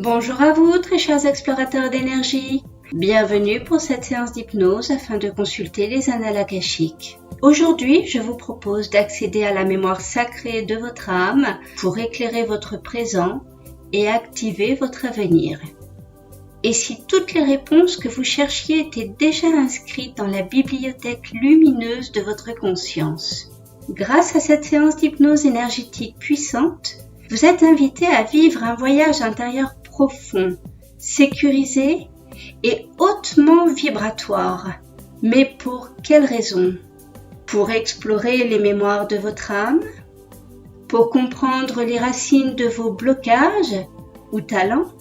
Bonjour à vous, très chers explorateurs d'énergie. Bienvenue pour cette séance d'hypnose afin de consulter les annales akashiques. Aujourd'hui, je vous propose d'accéder à la mémoire sacrée de votre âme pour éclairer votre présent et activer votre avenir. Et si toutes les réponses que vous cherchiez étaient déjà inscrites dans la bibliothèque lumineuse de votre conscience? Grâce à cette séance d'hypnose énergétique puissante, vous êtes invité à vivre un voyage intérieur profond, sécurisé et hautement vibratoire. Mais pour quelle raison? Pour explorer les mémoires de votre âme? Pour comprendre les racines de vos blocages ou talents?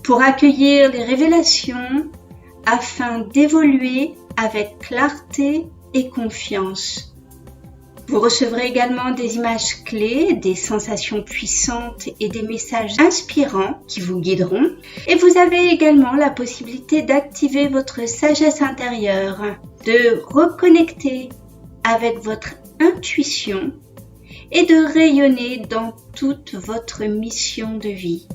Pour accueillir les révélations afin d'évoluer avec clarté et confiance. Vous recevrez également des images clés, des sensations puissantes et des messages inspirants qui vous guideront. Et vous avez également la possibilité d'activer votre sagesse intérieure, de reconnecter avec votre intuition et de rayonner dans toute votre mission de vie.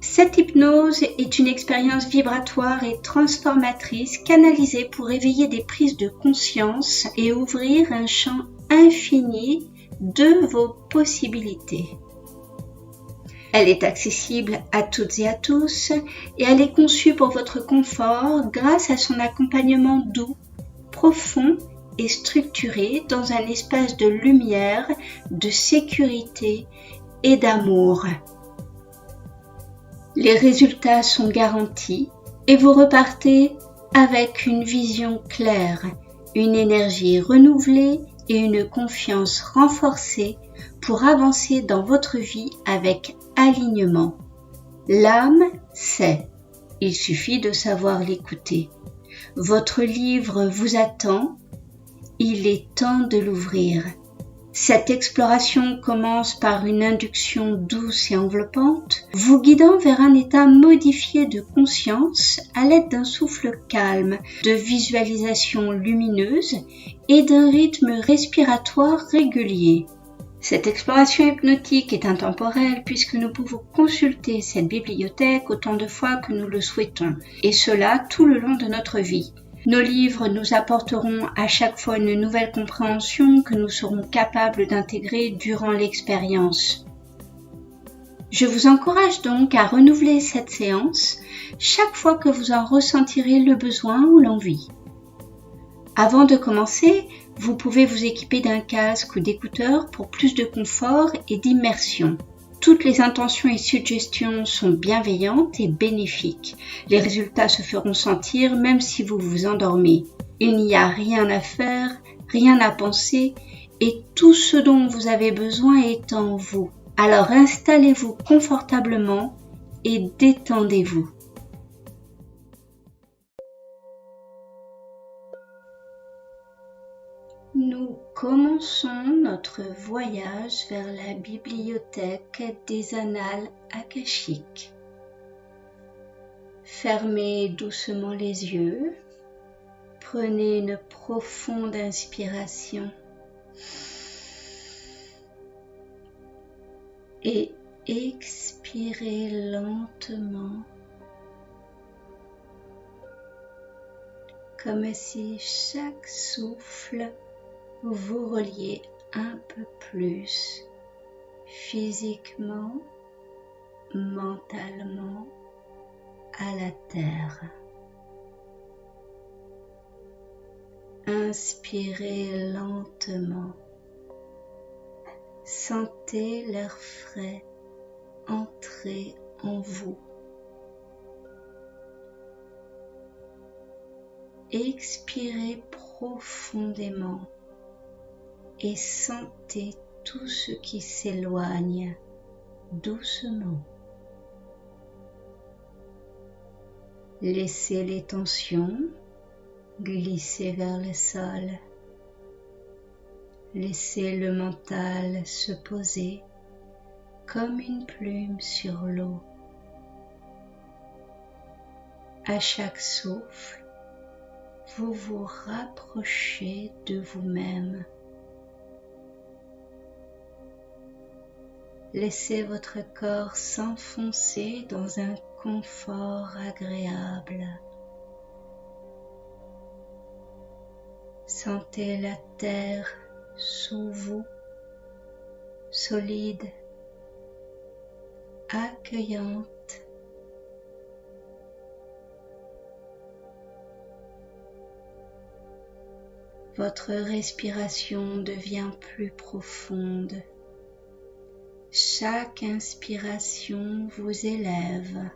Cette hypnose est une expérience vibratoire et transformatrice canalisée pour éveiller des prises de conscience et ouvrir un champ infini de vos possibilités. Elle est accessible à toutes et à tous et elle est conçue pour votre confort grâce à son accompagnement doux, profond et structuré dans un espace de lumière, de sécurité et d'amour. Les résultats sont garantis et vous repartez avec une vision claire, une énergie renouvelée et une confiance renforcée pour avancer dans votre vie avec alignement. L'âme sait, il suffit de savoir l'écouter. Votre livre vous attend, il est temps de l'ouvrir. Cette exploration commence par une induction douce et enveloppante, vous guidant vers un état modifié de conscience à l'aide d'un souffle calme, de visualisation lumineuse et d'un rythme respiratoire régulier. Cette exploration hypnotique est intemporelle puisque nous pouvons consulter cette bibliothèque autant de fois que nous le souhaitons, et cela tout le long de notre vie. Nos livres nous apporteront à chaque fois une nouvelle compréhension que nous serons capables d'intégrer durant l'expérience. Je vous encourage donc à renouveler cette séance chaque fois que vous en ressentirez le besoin ou l'envie. Avant de commencer, vous pouvez vous équiper d'un casque ou d'écouteurs pour plus de confort et d'immersion. Toutes les intentions et suggestions sont bienveillantes et bénéfiques. Les résultats se feront sentir même si vous vous endormez. Il n'y a rien à faire, rien à penser et tout ce dont vous avez besoin est en vous. Alors installez-vous confortablement et détendez-vous. Nous commençons notre voyage vers la bibliothèque des annales akashiques. Fermez doucement les yeux, prenez une profonde inspiration et expirez lentement, comme si chaque souffle vous reliez un peu plus physiquement, mentalement à la terre. Inspirez lentement. Sentez l'air frais entrer en vous. Expirez profondément et sentez tout ce qui s'éloigne doucement. Laissez les tensions glisser vers le sol. Laissez le mental se poser comme une plume sur l'eau. À chaque souffle, vous vous rapprochez de vous-même. Laissez votre corps s'enfoncer dans un confort agréable. Sentez la terre sous vous, solide, accueillante. Votre respiration devient plus profonde. Chaque inspiration vous élève.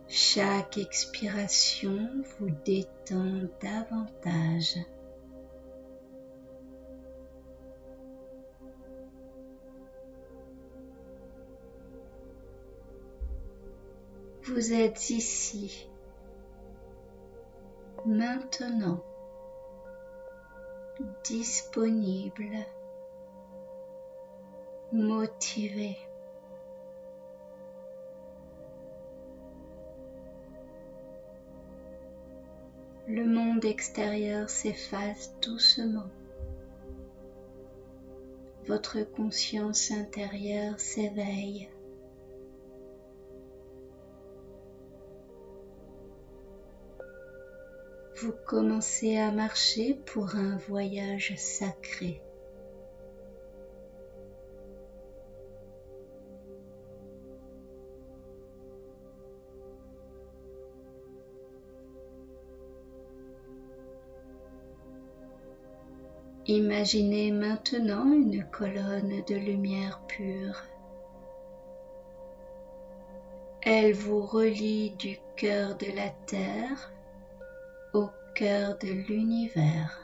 Chaque expiration vous détend davantage. Vous êtes ici, maintenant, disponible, motivé. Le monde extérieur s'efface doucement. Votre conscience intérieure s'éveille. Vous commencez à marcher pour un voyage sacré. Imaginez maintenant une colonne de lumière pure. Elle vous relie du cœur de la Terre au cœur de l'univers.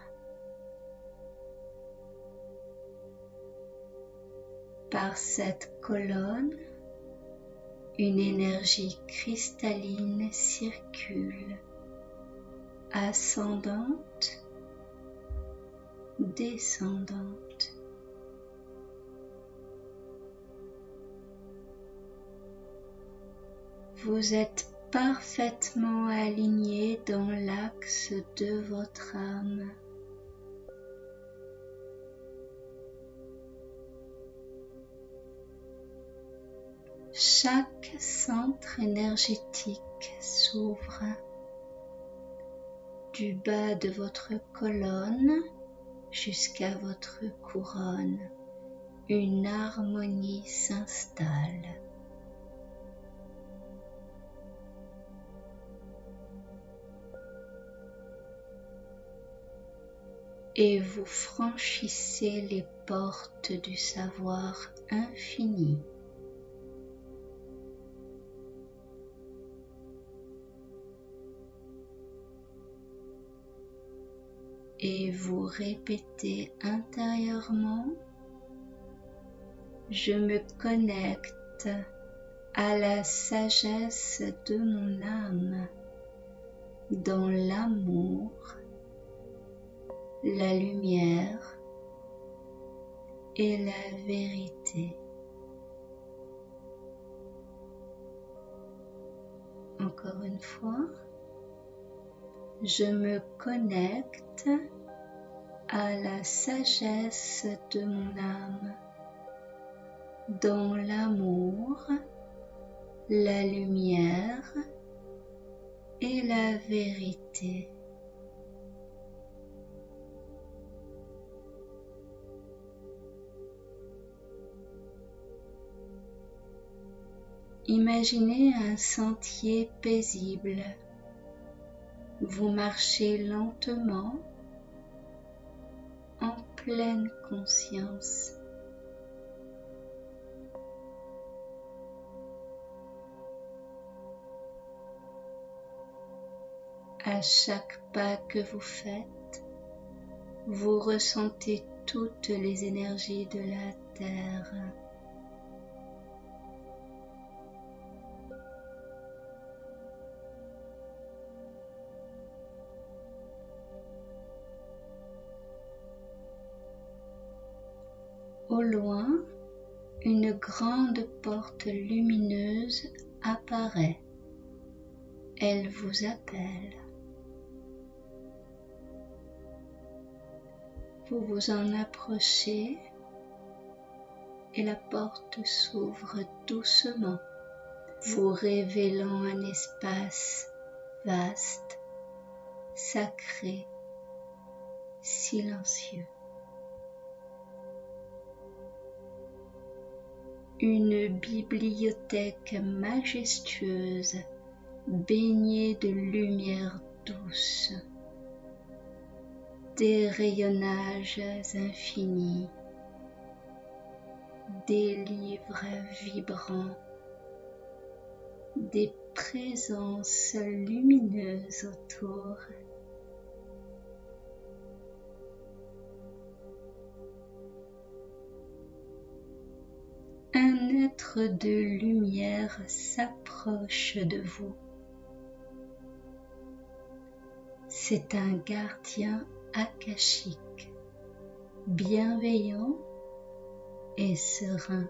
Par cette colonne, une énergie cristalline circule, ascendante, descendante. Vous êtes parfaitement aligné dans l'axe de votre âme. Chaque centre énergétique s'ouvre. Du bas de votre colonne jusqu'à votre couronne, une harmonie s'installe. Et vous franchissez les portes du savoir infini. Et vous répétez intérieurement: je me connecte à la sagesse de mon âme, dans l'amour, la lumière et la vérité. Encore une fois, je me connecte à la sagesse de mon âme, dans l'amour, la lumière et la vérité. Imaginez un sentier paisible. Vous marchez lentement, en pleine conscience. À chaque pas que vous faites, vous ressentez toutes les énergies de la Terre. Au loin, une grande porte lumineuse apparaît. Elle vous appelle. Vous vous en approchez et la porte s'ouvre doucement, vous révélant un espace vaste, sacré, silencieux. Une bibliothèque majestueuse, baignée de lumière douce, des rayonnages infinis, des livres vibrants, des présences lumineuses autour. Un être de lumière s'approche de vous. C'est un gardien akashique, bienveillant et serein.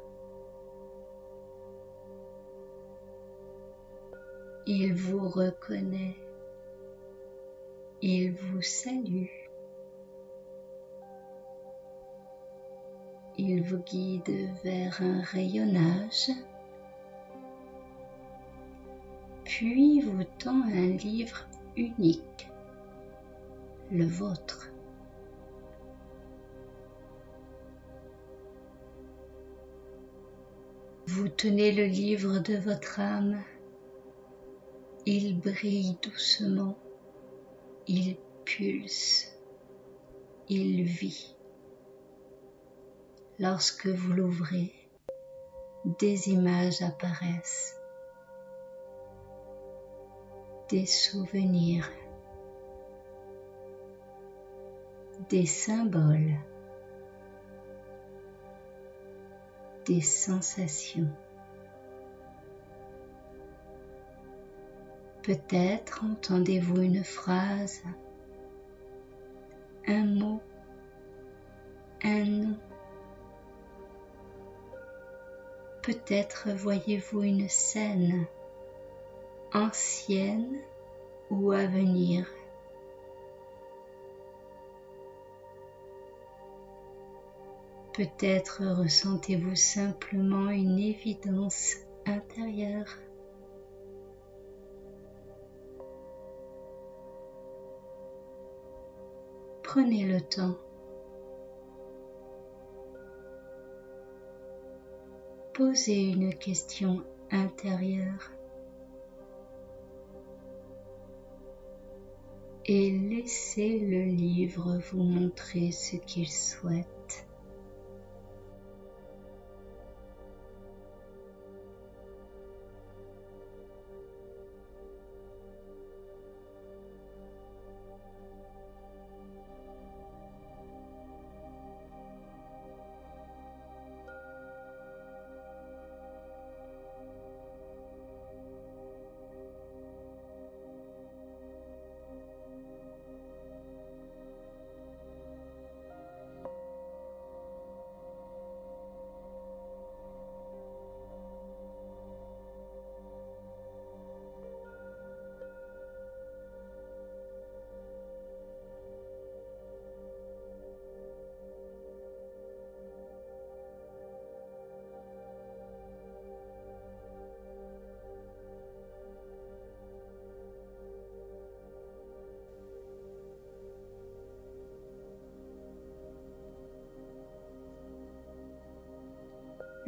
Il vous reconnaît, il vous salue, il vous guide vers un rayonnage, puis vous tend un livre unique, le vôtre. Vous tenez le livre de votre âme. Il brille doucement, il pulse, il vit. Lorsque vous l'ouvrez, des images apparaissent, des souvenirs, des symboles, des sensations. Peut-être entendez-vous une phrase, un mot, un nom. Peut-être voyez-vous une scène, ancienne ou à venir. Peut-être ressentez-vous simplement une évidence intérieure. Prenez le temps. Posez une question intérieure et laissez le livre vous montrer ce qu'il souhaite.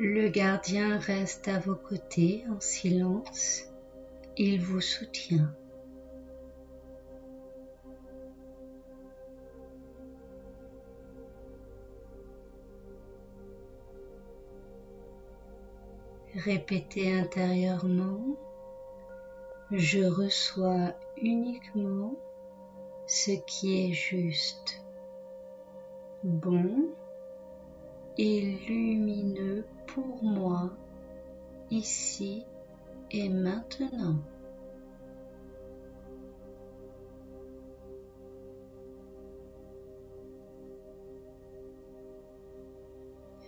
Le gardien reste à vos côtés en silence, il vous soutient. Répétez intérieurement, je reçois uniquement ce qui est juste, bon et lumineux pour moi, ici et maintenant.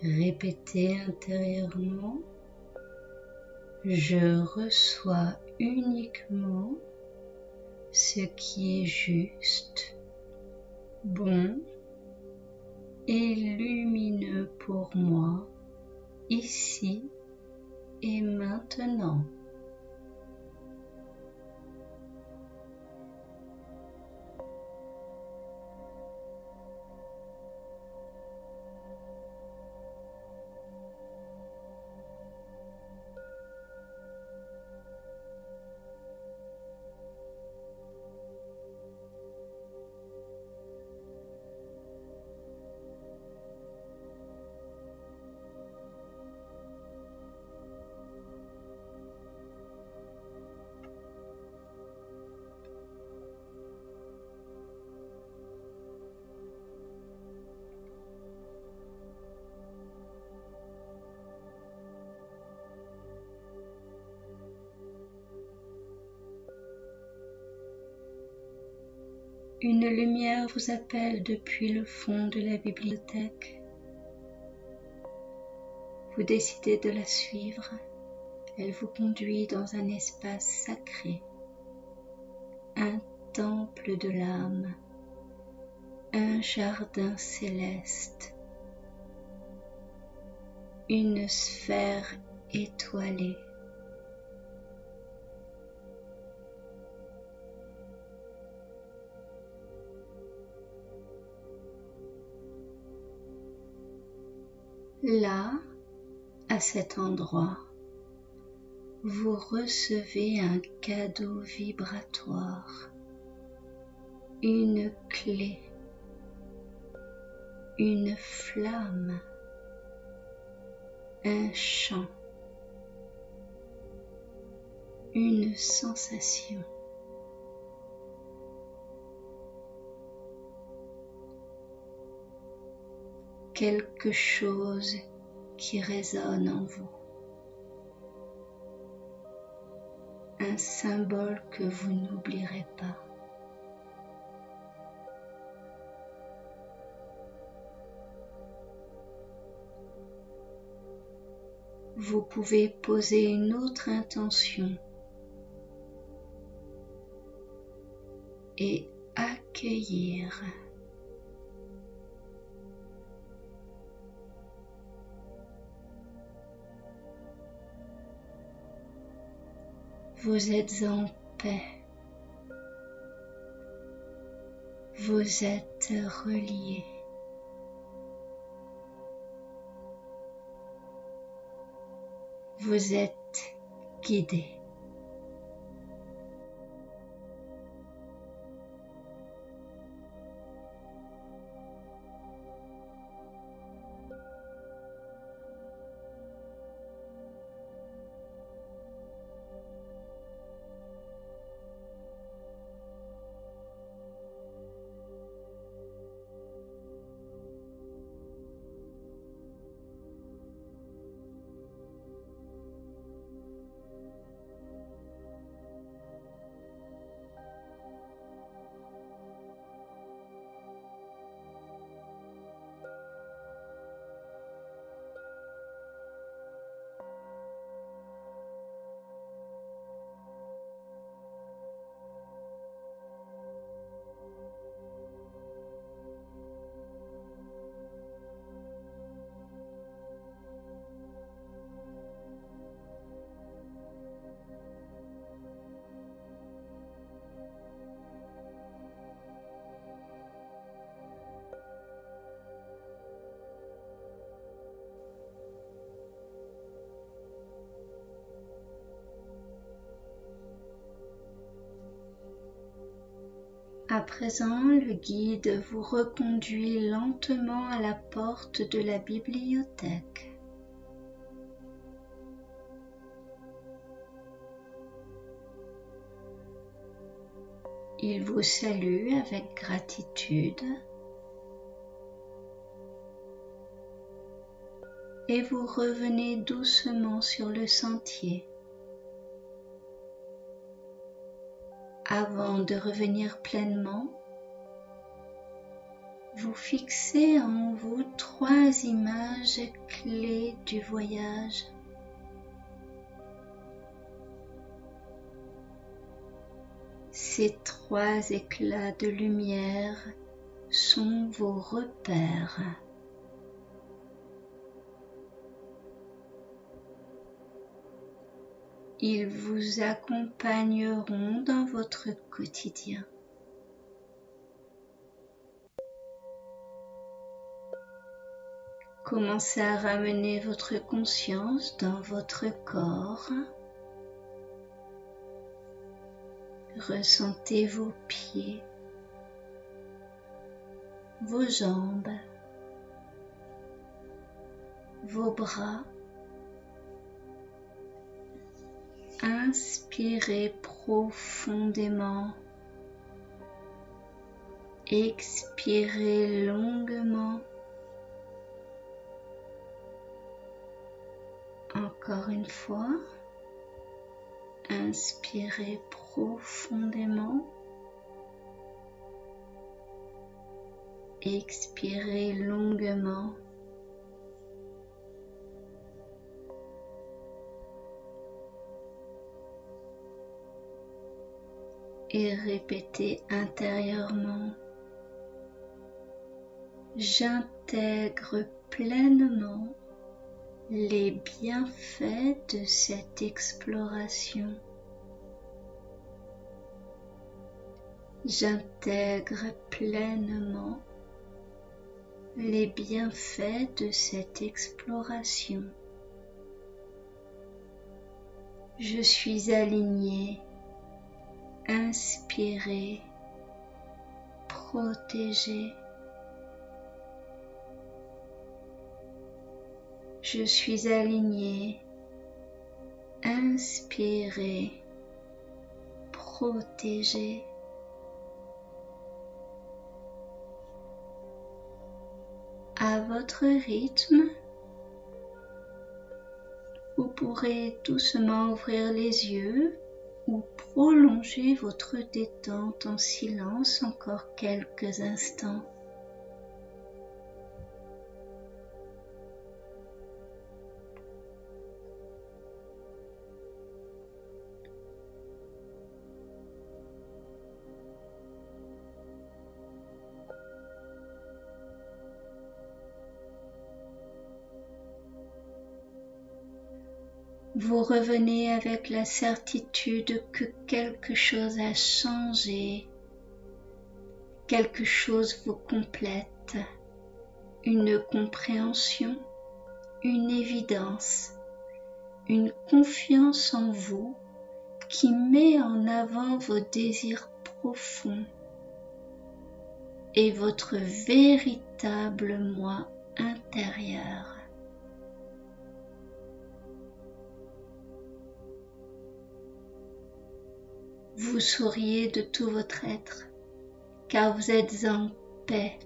Répétez intérieurement, je reçois uniquement ce qui est juste, bon et lumineux pour moi, ici et maintenant. Une lumière vous appelle depuis le fond de la bibliothèque. Vous décidez de la suivre. Elle vous conduit dans un espace sacré, un temple de l'âme, un jardin céleste, une sphère étoilée. Là, à cet endroit, vous recevez un cadeau vibratoire, une clé, une flamme, un chant, une sensation. Quelque chose qui résonne en vous. Un symbole que vous n'oublierez pas. Vous pouvez poser une autre intention et accueillir. Vous êtes en paix. Vous êtes reliés. Vous êtes guidés. À présent, le guide vous reconduit lentement à la porte de la bibliothèque. Il vous salue avec gratitude et vous revenez doucement sur le sentier. Avant de revenir pleinement, vous fixez en vous 3 images clés du voyage. Ces 3 éclats de lumière sont vos repères. Ils vous accompagneront dans votre quotidien. Commencez à ramener votre conscience dans votre corps. Ressentez vos pieds, vos jambes, vos bras. Inspirez profondément. Expirez longuement. Encore une fois. Inspirez profondément. Expirez longuement. Et répétez intérieurement. J'intègre pleinement les bienfaits de cette exploration. J'intègre pleinement les bienfaits de cette exploration. Je suis aligné, inspiré, protégé. Je suis aligné, inspiré, protégé. À votre rythme, vous pourrez doucement ouvrir les yeux ou prolonger votre détente en silence encore quelques instants. Vous revenez avec la certitude que quelque chose a changé, quelque chose vous complète, une compréhension, une évidence, une confiance en vous qui met en avant vos désirs profonds et votre véritable moi intérieur. Vous souriez de tout votre être, car vous êtes en paix.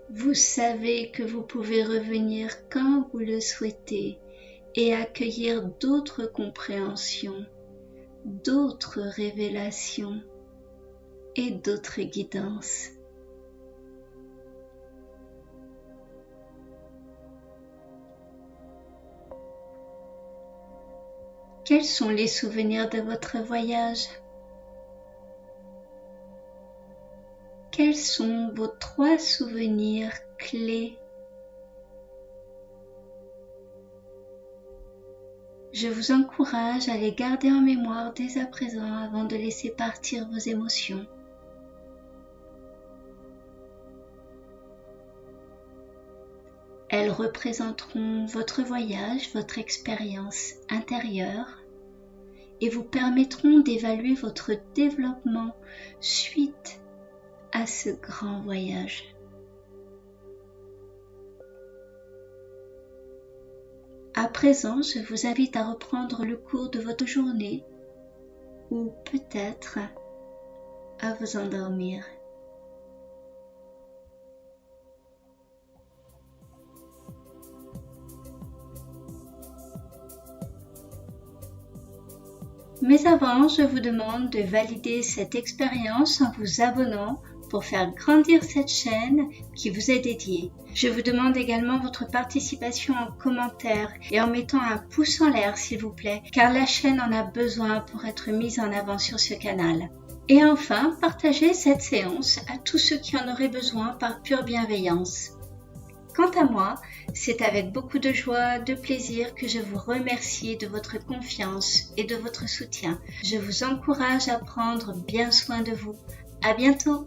Vous savez que vous pouvez revenir quand vous le souhaitez et accueillir d'autres compréhensions, d'autres révélations et d'autres guidances. Quels sont les souvenirs de votre voyage? Quels sont vos 3 souvenirs clés? Je vous encourage à les garder en mémoire dès à présent avant de laisser partir vos émotions. Elles représenteront votre voyage, votre expérience intérieure et vous permettront d'évaluer votre développement suite à ce grand voyage. À présent, je vous invite à reprendre le cours de votre journée ou peut-être à vous endormir. Mais avant, je vous demande de valider cette expérience en vous abonnant pour faire grandir cette chaîne qui vous est dédiée. Je vous demande également votre participation en commentaire et en mettant un pouce en l'air s'il vous plaît, car la chaîne en a besoin pour être mise en avant sur ce canal. Et enfin, partagez cette séance à tous ceux qui en auraient besoin par pure bienveillance. Quant à moi, c'est avec beaucoup de joie, de plaisir que je vous remercie de votre confiance et de votre soutien. Je vous encourage à prendre bien soin de vous. À bientôt!